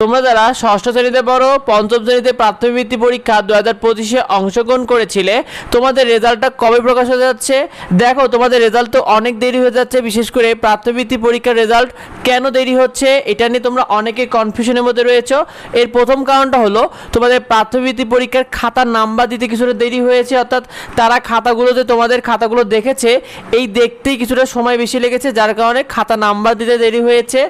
তোমরা যারা ষষ্ঠ শ্রেণীতে পড়ো, পঞ্চম শ্রেণীতে প্রাথমিক বৃত্তি পরীক্ষা 2025-এ অংশগ্রহণ করেছিলে, তোমাদের রেজাল্টটা কবে প্রকাশ হয়ে যাচ্ছে? দেখো, তোমাদের রেজাল্ট তো অনেক দেরি হয়ে যাচ্ছে। বিশেষ করে প্রাথমিক বৃত্তি পরীক্ষার রেজাল্ট কেন দেরি হচ্ছে এটা নিয়ে তোমরা অনেকে কনফিউশনের মধ্যে রয়েছো। এর প্রথম কারণটা হলো তোমাদের প্রাথমিক বৃত্তি পরীক্ষার খাতার নাম্বার দিতে কিছুটা দেরি হয়েছে। অর্থাৎ তারা খাতাগুলোতে তোমাদের খাতাগুলো দেখেছে, এই দেখতেই কিছুটা সময় বেশি লেগেছে, যার কারণে খাতা নাম্বার দিতে দেরি হয়েছে।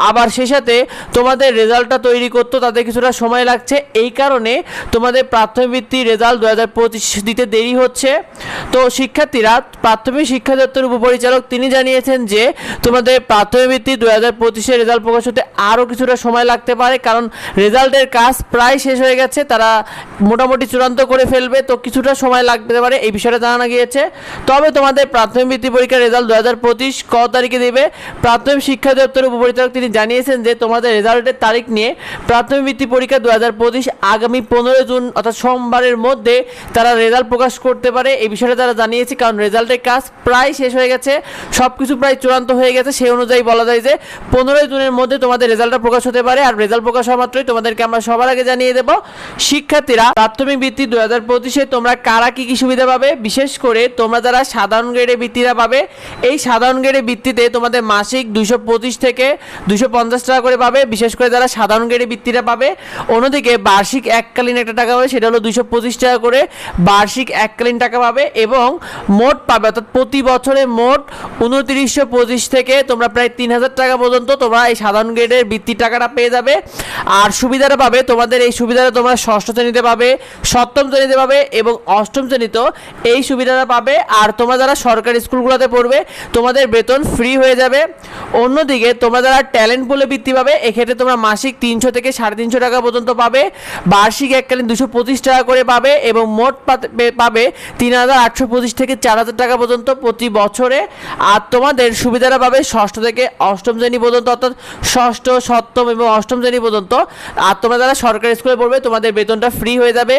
আবার সেই সাথে তোমাদের রেজাল্টটা তৈরি করতে তাদের কিছুটা সময় লাগছে, এই কারণে তোমাদের প্রাথমিক বৃত্তির রেজাল্ট 2025 দিতে দেরি হচ্ছে। তো শিক্ষার্থীরা, প্রাথমিক শিক্ষা দপ্তরের উপপরিচালক তিনি জানিয়েছেন যে তোমাদের প্রাথমিক বৃত্তি 2025-এর রেজাল্ট প্রকাশ হতে আরও কিছুটা সময় লাগতে পারে, কারণ রেজাল্টের কাজ প্রায় শেষ হয়ে গেছে, তারা মোটামুটি চূড়ান্ত করে ফেলবে, তো কিছুটা সময় লাগতে পারে, এই বিষয়টা জানানো গিয়েছে। তবে তোমাদের প্রাথমিক বৃত্তি পরীক্ষার রেজাল্ট 2025 কত তারিখে দেবে? প্রাথমিক শিক্ষা দপ্তরের উপপরিচালক তিনি জানিয়েছেন যে তোমাদের রেজাল্টের তারিখ নিয়ে প্রাথমিক বৃত্তি পরীক্ষা 2025 আগামী 15 জুন অর্থাৎ সোমবারের মধ্যে তারা রেজাল্ট প্রকাশ করতে পারে, এই বিষয়টা তারা জানিয়েছে। কারণ রেজাল্টের কাজ প্রায় শেষ হয়ে গেছে, সব কিছু প্রায় চূড়ান্ত হয়ে গেছে, সেই অনুযায়ী বলা যায় যে 15 জুনের মধ্যে তোমাদের রেজাল্টটা প্রকাশ হতে পারে। আর রেজাল্ট প্রকাশ হওয়া মাত্রই তোমাদেরকে আমরা সবার আগে জানিয়ে দেব। শিক্ষার্থীরা, প্রাথমিক বৃত্তি 2025-এ তোমরা কারা কী কী সুবিধা পাবে? বিশেষ করে তোমরা যারা সাধারণ গ্রেডে বৃত্তিটা পাবে, এই সাধারণ গ্রেডে বৃত্তিতে তোমাদের মাসিক 225 থেকে 250 টাকা করে পাবে, বিশেষ করে যারা সাধারণ গ্রেডে বৃত্তিটা পাবে। অন্যদিকে বার্ষিক এককালীন একটা টাকা পাবে, সেটা হলো 225 টাকা করে বার্ষিক এককালীন টাকা পাবে, এবং মোট পাবে অর্থাৎ প্রতি বছরে মোট 2925 থেকে তোমরা প্রায় 3000 টাকা পর্যন্ত তোমরা এই সাধারণ গ্রেডের বৃত্তির টাকাটা পেয়ে যাবে। আর সুবিধাটা পাবে, তোমাদের এই সুবিধাটা তোমরা ষষ্ঠ শ্রেণীতে পাবে, সপ্তম শ্রেণীতে পাবে এবং অষ্টম শ্রেণীতেও এই সুবিধাটা পাবে। আর তোমরা যারা সরকারি স্কুলগুলোতে পড়বে, তোমাদের বেতন ফ্রি হয়ে যাবে। অন্যদিকে তোমরা যারা ট্যালেন্ট পুলে বৃত্তি পাবে, এক্ষেত্রে তোমরা মাসিক 300 থেকে 350 টাকা পর্যন্ত পাবে, বার্ষিক এককালীন 225 টাকা করে পাবে, এবং মোট পাবে 3825 থেকে 4000 টাকা পর্যন্ত প্রতি বছরে। আর তোমাদের সুবিধাটা পাবে ষষ্ঠ থেকে অষ্টম শ্রেণী পর্যন্ত, অর্থাৎ ষষ্ঠ, সপ্তম এবং অষ্টম শ্রেণী পর্যন্ত। আর তোমরা যারা সরকারি স্কুলে পড়বে, তোমাদের বেতনটা ফ্রি হয়ে যাবে।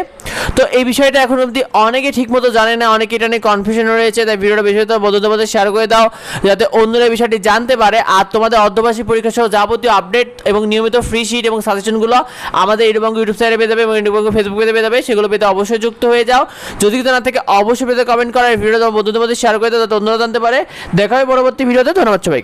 তো এই বিষয়টা এখন অবধি অনেকে ঠিকমতো জানে না, অনেকে এটা নিয়ে কনফিউশন রয়েছে, তাই ভিডিওটা বেশি বন্ধুদের মধ্যে শেয়ার করে দাও, যাতে অন্যরা বিষয়টি জানতে পারে। আর তোমাদের অর্ধবার্ষিক পরীক্ষা সহ যাবতীয় আপডেট এবং নিয়মিত ফ্রি শিট এবং সাজেশনগুলো আমাদের ইউটিউব চ্যানেলে পেয়ে যাবে এবং ফেসবুকে পেয়ে যাবে, সেগুলো পেতে অবশ্যই যুক্ত হয়ে যাও। যদি কিছু না থাকে অবশ্যই পেতে কমেন্ট করার, ভিডিও বন্ধুদের মধ্যে শেয়ার করে দাও, যাতে অন্যরা জানতে পারে। দেখা হবে পরবর্তী ভিডিওতে। ধন্যবাদ সবাইকে।